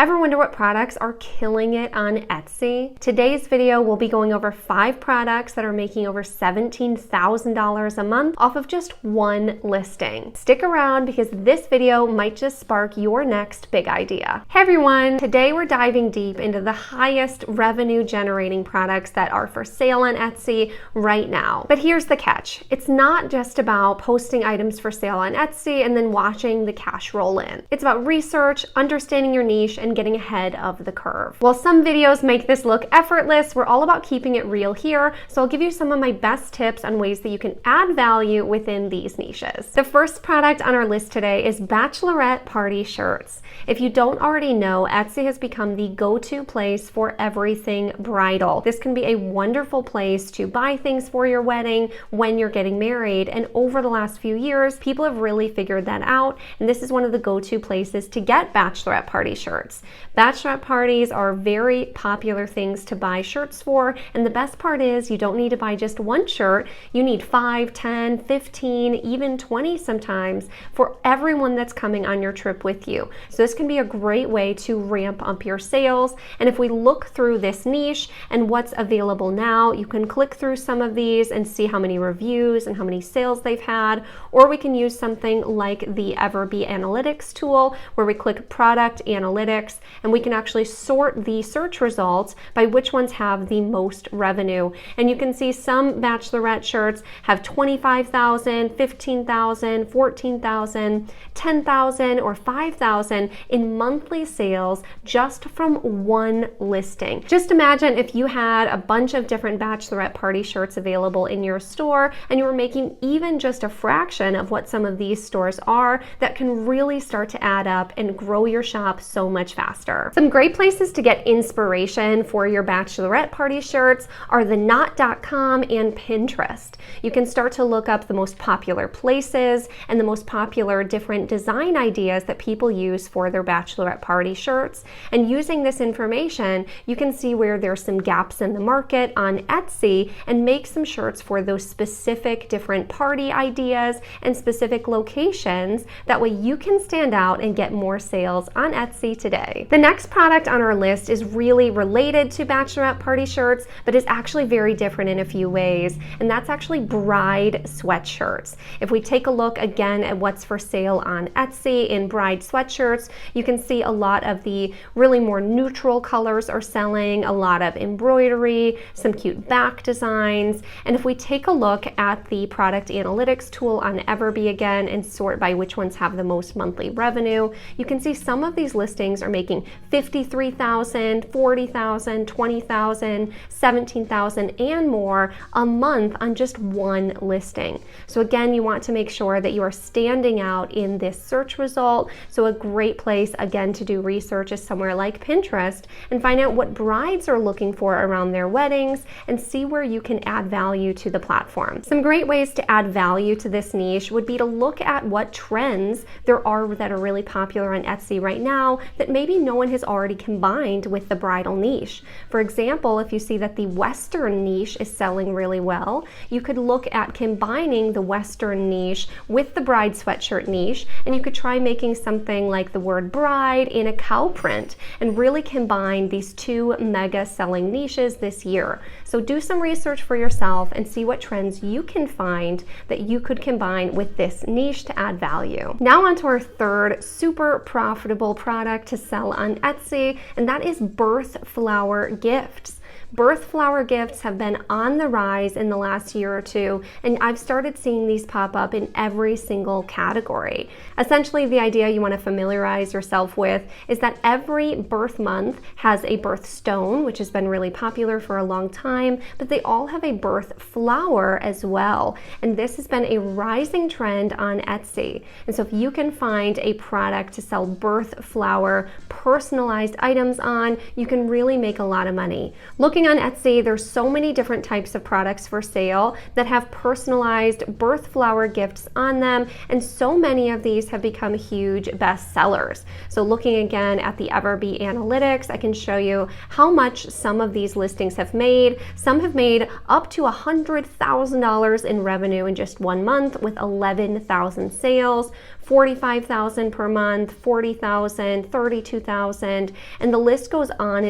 Ever wonder what products are killing it on Etsy? Today's video will be going over 5 products that are making over $17,000 a month off of just one listing. Stick around because this video might just spark your next big idea. Hey everyone, today we're diving deep into the highest revenue generating products that are for sale on Etsy right now. But here's the catch. It's not just about posting items for sale on Etsy and then watching the cash roll in. It's about research, understanding your niche, and getting ahead of the curve. While some videos make this look effortless, we're all about keeping it real here, so I'll give you some of my best tips on ways that you can add value within these niches. The first product on our list today is bachelorette party shirts. If you don't already know, Etsy has become the go-to place for everything bridal. This can be a wonderful place to buy things for your wedding when you're getting married, and over the last few years, people have really figured that out, and this is one of the go-to places to get bachelorette party shirts. Bachelorette parties are very popular things to buy shirts for, and the best part is you don't need to buy just one shirt. You need 5, 10, 15, even 20 sometimes for everyone that's coming on your trip with you. So this can be a great way to ramp up your sales. And if we look through this niche and what's available now, you can click through some of these and see how many reviews and how many sales they've had, or we can use something like the FABRICA analytics tool where we click product analytics and we can actually sort the search results by which ones have the most revenue. And you can see some bachelorette shirts have 25,000, 15,000, 14,000, 10,000, or 5,000 in monthly sales just from one listing. Just imagine if you had a bunch of different bachelorette party shirts available in your store and you were making even just a fraction of what some of these stores are. That can really start to add up and grow your shop so much faster. Some great places to get inspiration for your bachelorette party shirts are the knot.com and Pinterest. You can start to look up the most popular places and the most popular different design ideas that people use for their bachelorette party shirts. And using this information, you can see where there's some gaps in the market on Etsy and make some shirts for those specific different party ideas and specific locations. That way you can stand out and get more sales on Etsy today. The next product on our list is really related to bachelorette party shirts, but is actually very different in a few ways, and that's actually bride sweatshirts. If we take a look again at what's for sale on Etsy in bride sweatshirts, you can see a lot of the really more neutral colors are selling, a lot of embroidery, some cute back designs. And if we take a look at the product analytics tool on FABRICA again and sort by which ones have the most monthly revenue, you can see some of these listings are making 53,000, 40,000, 20,000, 17,000 and more a month on just one listing. So again, you want to make sure that you are standing out in this search result. So a great place again to do research is somewhere like Pinterest and find out what brides are looking for around their weddings and see where you can add value to the platform. Some great ways to add value to this niche would be to look at what trends there are that are really popular on Etsy right now that maybe no one has already combined with the bridal niche. For example, if you see that the Western niche is selling really well, you could look at combining the Western niche with the bride sweatshirt niche, and you could try making something like the word bride in a cow print and really combine these two mega selling niches this year. So do some research for yourself and see what trends you can find that you could combine with this niche to add value. Now on to our third super profitable product to sell on Etsy, and that is birth flower gifts. Birth flower gifts have been on the rise in the last year or two, and I've started seeing these pop up in every single category. Essentially, the idea you want to familiarize yourself with is that every birth month has a birth stone, which has been really popular for a long time, but they all have a birth flower as well. And this has been a rising trend on Etsy. And so if you can find a product to sell birth flower personalized items on, you can really make a lot of money. Looking on Etsy, there's so many different types of products for sale that have personalized birth flower gifts on them, and so many of these have become huge bestsellers. So looking again at the FABRICA analytics, I can show you how much some of these listings have made. Some have made up to $100,000 in revenue in just 1 month with 11,000 sales. $45,000 per month, $40,000, $32,000, and the list goes on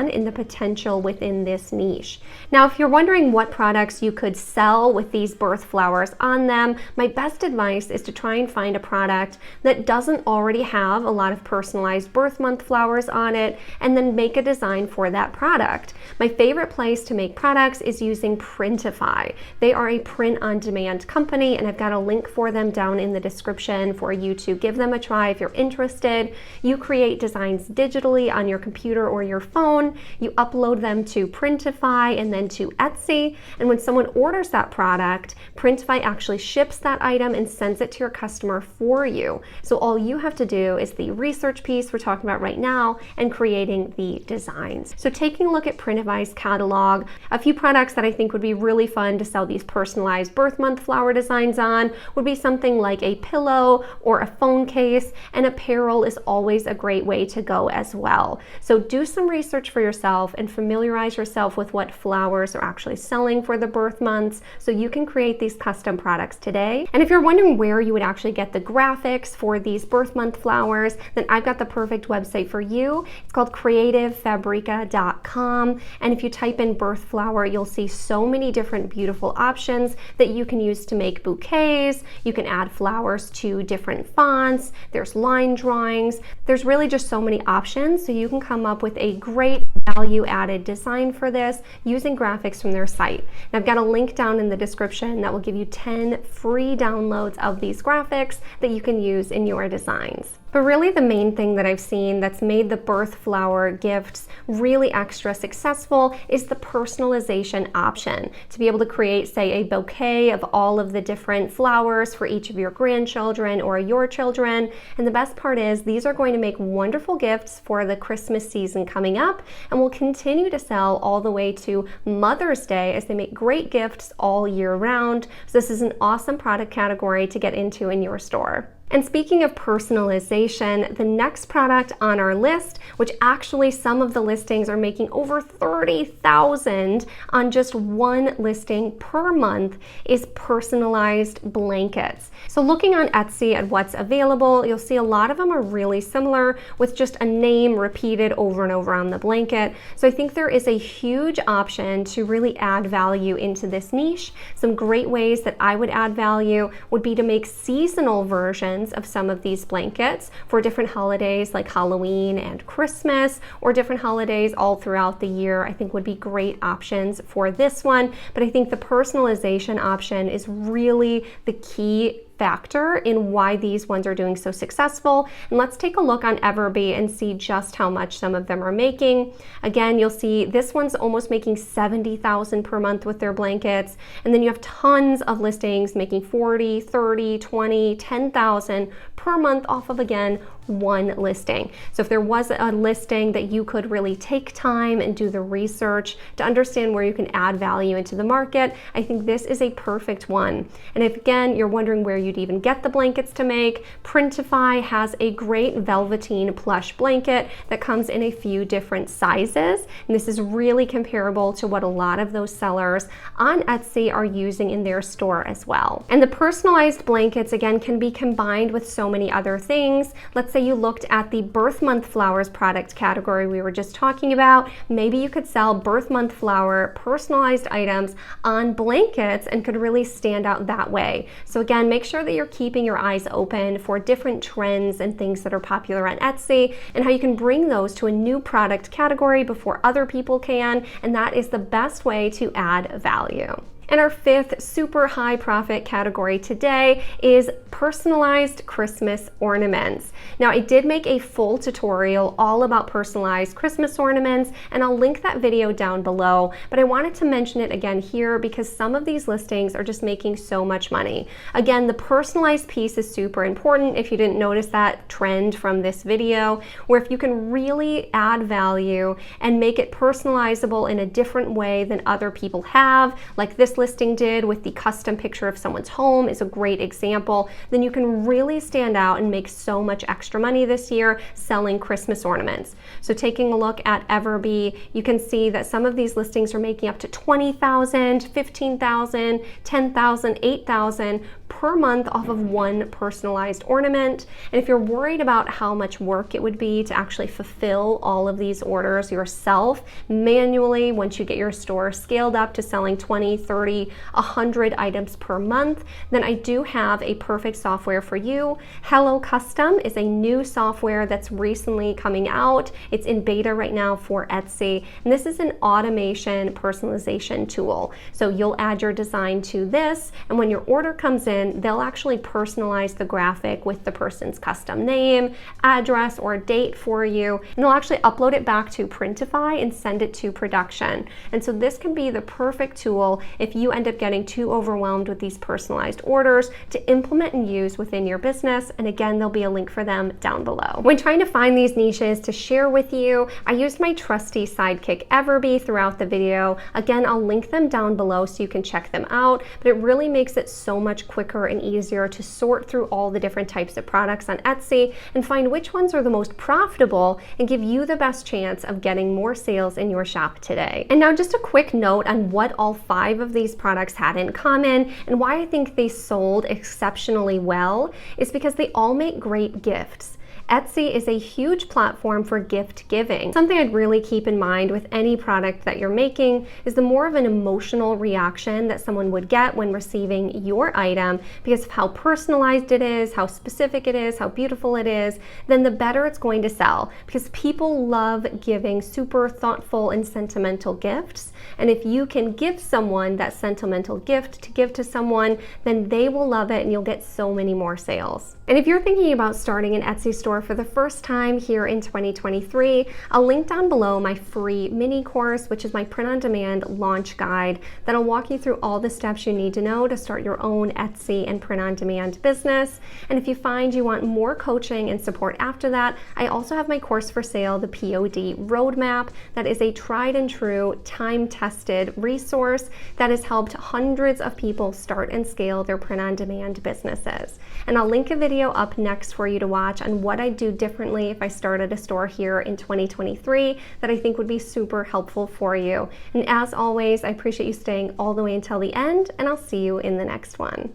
in the potential within this niche. Now, if you're wondering what products you could sell with these birth flowers on them, my best advice is to try and find a product that doesn't already have a lot of personalized birth month flowers on it, and then make a design for that product. My favorite place to make products is using Printify. They are a print-on-demand company, and I've got a link for them down in the description for you to give them a try if you're interested. You create designs digitally on your computer or your phone, you upload them to Printify and then to Etsy, and when someone orders that product, Printify actually ships that item and sends it to your customer for you. So all you have to do is the research piece we're talking about right now and creating the designs. So taking a look at Printify's catalog, a few products that I think would be really fun to sell these personalized birth month flower designs on would be something like a pillow or a phone case, and apparel is always a great way to go as well. So do some research for yourself and familiarize yourself with what flowers are actually selling for the birth months so you can create these custom products today. And if you're wondering where you would actually get the graphics for these birth month flowers, then I've got the perfect website for you. It's called creativefabrica.com, and if you type in birth flower, you'll see so many different beautiful options that you can use to make bouquets. You can add flowers to different fonts. There's line drawings. There's really just so many options, so you can come up with a great value-added design for this using graphics from their site. And I've got a link down in the description that will give you 10 free downloads of these graphics that you can use in your designs. But really the main thing that I've seen that's made the birth flower gifts really extra successful is the personalization option. To be able to create, say, a bouquet of all of the different flowers for each of your grandchildren or your children. And the best part is these are going to make wonderful gifts for the Christmas season coming up, and will continue to sell all the way to Mother's Day as they make great gifts all year round. So this is an awesome product category to get into in your store. And speaking of personalization, the next product on our list, which actually some of the listings are making over $30,000 on just one listing per month, is personalized blankets. So looking on Etsy at what's available, you'll see a lot of them are really similar with just a name repeated over and over on the blanket. So I think there is a huge option to really add value into this niche. Some great ways that I would add value would be to make seasonal versions of some of these blankets for different holidays like Halloween and Christmas, or different holidays all throughout the year. I think would be great options for this one, but I think the personalization option is really the key factor in why these ones are doing so successful. And let's take a look on Embroidery and see just how much some of them are making. Again, you'll see this one's almost making $70,000 per month with their blankets, and then you have tons of listings making $40,000, $30,000, $20,000, $10,000 per month off of, again, one listing. So if there was a listing that you could really take time and do the research to understand where you can add value into the market, I think this is a perfect one. And if, again, you're wondering where you'd even get the blankets to make, Printify has a great velveteen plush blanket that comes in a few different sizes. And this is really comparable to what a lot of those sellers on Etsy are using in their store as well. And the personalized blankets, again, can be combined with so many other things. Let's say you looked at the birth month flowers product category we were just talking about. Maybe you could sell birth month flower personalized items on blankets and could really stand out that way. So again, make sure that you're keeping your eyes open for different trends and things that are popular on Etsy, and how you can bring those to a new product category before other people can, and that is the best way to add value. And our fifth super high profit category today is personalized Christmas ornaments. Now, I did make a full tutorial all about personalized Christmas ornaments, and I'll link that video down below, but I wanted to mention it again here because some of these listings are just making so much money. Again, the personalized piece is super important if you didn't notice that trend from this video, where if you can really add value and make it personalizable in a different way than other people have, like this listing did with the custom picture of someone's home is a great example, then you can really stand out and make so much extra money this year selling Christmas ornaments. So taking a look at Embroidery, you can see that some of these listings are making up to $20,000, $15,000, $10,000, $8,000 per month off of one personalized ornament. And if you're worried about how much work it would be to actually fulfill all of these orders yourself manually once you get your store scaled up to selling 20, 30, 100 items per month, then I do have a perfect software for you. Hello Custom is a new software that's recently coming out. It's in beta right now for Etsy, and this is an automation personalization tool. So you'll add your design to this, and when your order comes in, they'll actually personalize the graphic with the person's custom name, address, or date for you, and they'll actually upload it back to Printify and send it to production. And so this can be the perfect tool if you end up getting too overwhelmed with these personalized orders to implement and use within your business. And again, there'll be a link for them down below. When trying to find these niches to share with you, I used my trusty sidekick Everbee throughout the video. Again, I'll link them down below so you can check them out, but it really makes it so much quicker and easier to sort through all the different types of products on Etsy and find which ones are the most profitable and give you the best chance of getting more sales in your shop today. And now just a quick note on what all 5 of these products had in common and why I think they sold exceptionally well is because they all make great gifts. Etsy is a huge platform for gift giving. Something I'd really keep in mind with any product that you're making is the more of an emotional reaction that someone would get when receiving your item because of how personalized it is, how specific it is, how beautiful it is, then the better it's going to sell because people love giving super thoughtful and sentimental gifts. And if you can give someone that sentimental gift to give to someone, then they will love it and you'll get so many more sales. And if you're thinking about starting an Etsy store for the first time here in 2023, I'll link down below my free mini course, which is my print-on-demand launch guide that'll walk you through all the steps you need to know to start your own Etsy and print-on-demand business. And if you find you want more coaching and support after that, I also have my course for sale, the POD Roadmap, that is a tried and true, time-tested resource that has helped hundreds of people start and scale their print-on-demand businesses. And I'll link a video up next for you to watch on what I'd do differently if I started a store here in 2023 that I think would be super helpful for you. And as always, I appreciate you staying all the way until the end, and I'll see you in the next one.